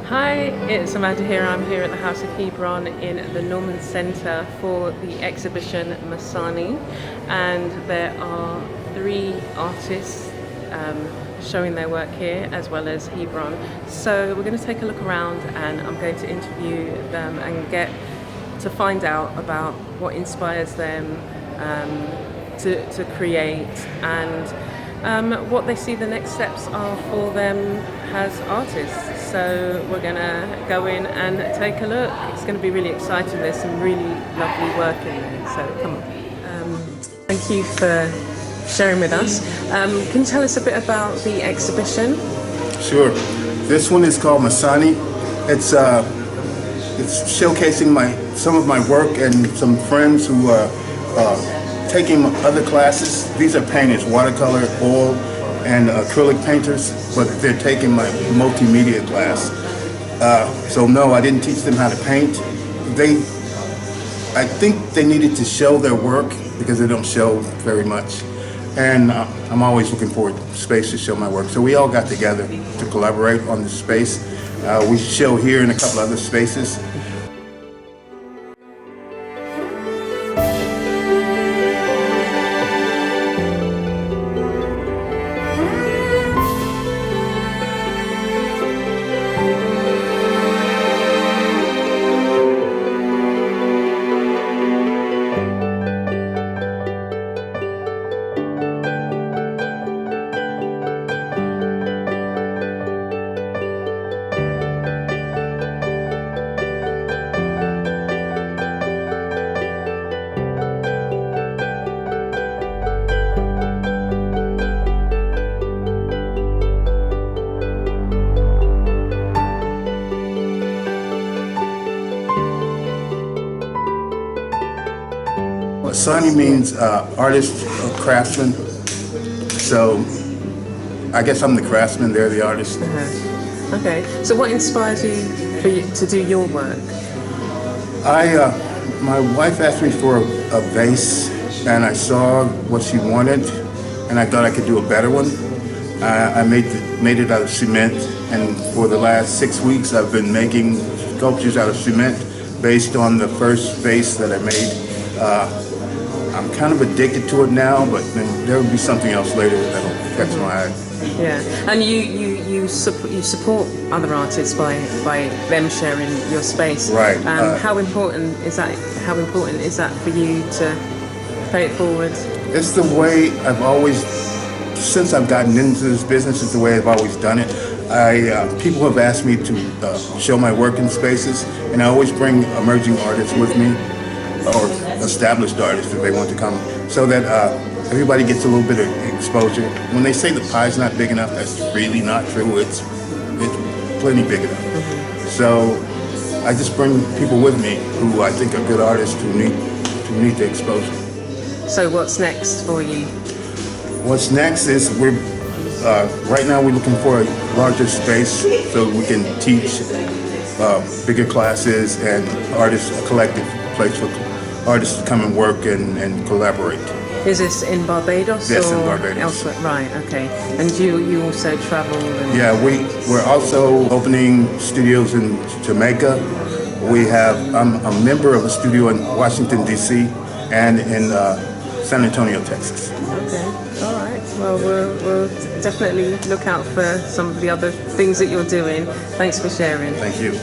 Hi, it's Amanda here. I'm here at the House of Hebron in the Norman Centre for the exhibition Msanii, and there are three artists showing their work here as well as Hebron. So we're going to take a look around and I'm going to interview them and get to find out about what inspires them to create and what they see the next steps are for them as artists. So we're going to go in and take a look. It's going to be really exciting. There's some really lovely work in there, so come on. Thank you for sharing with us. Can you tell us a bit about the exhibition? Sure. This one is called Msanii. It's showcasing some of my work and some friends who are taking other classes. These are painters, watercolor, oil, and acrylic painters, but they're taking my multimedia class. So no, I didn't teach them how to paint. I think they needed to show their work because they don't show very much. And I'm always looking for a space to show my work. So we all got together to collaborate on this space. We show here in a couple other spaces. Msanii means artist or craftsman, so I guess I'm the craftsman, they're the artist. Okay, so what inspires you to do your work? My wife asked me for a vase, and I saw what she wanted, and I thought I could do a better one. I made it out of cement, and for the last 6 weeks I've been making sculptures out of cement based on the first vase that I made. I'm kind of addicted to it now, but then there will be something else later that'll catch my eye. Yeah, and you support other artists by them sharing your space. Right. How important is that? How important is that for you to pay it forward? It's the way I've always, since I've gotten into this business, it's the way I've always done it. People have asked me to show my work in spaces, and I always bring emerging artists with me, or established artists if they want to come, so that everybody gets a little bit of exposure. When they say the pie's not big enough, that's really not true. It's plenty big enough. So I just bring people with me who I think are good artists who need the exposure. So what's next for you? What's next is right now we're looking for a larger space so we can teach bigger classes and a collective place for artists to come and work and collaborate. Is this in Barbados? Yes, or in Barbados. Elsewhere? Right, okay. And you also travel? Yeah, we're also opening studios in Jamaica. I'm a member of a studio in Washington, D.C. and in San Antonio, Texas. Okay, all right. Well, we'll definitely look out for some of the other things that you're doing. Thanks for sharing. Thank you.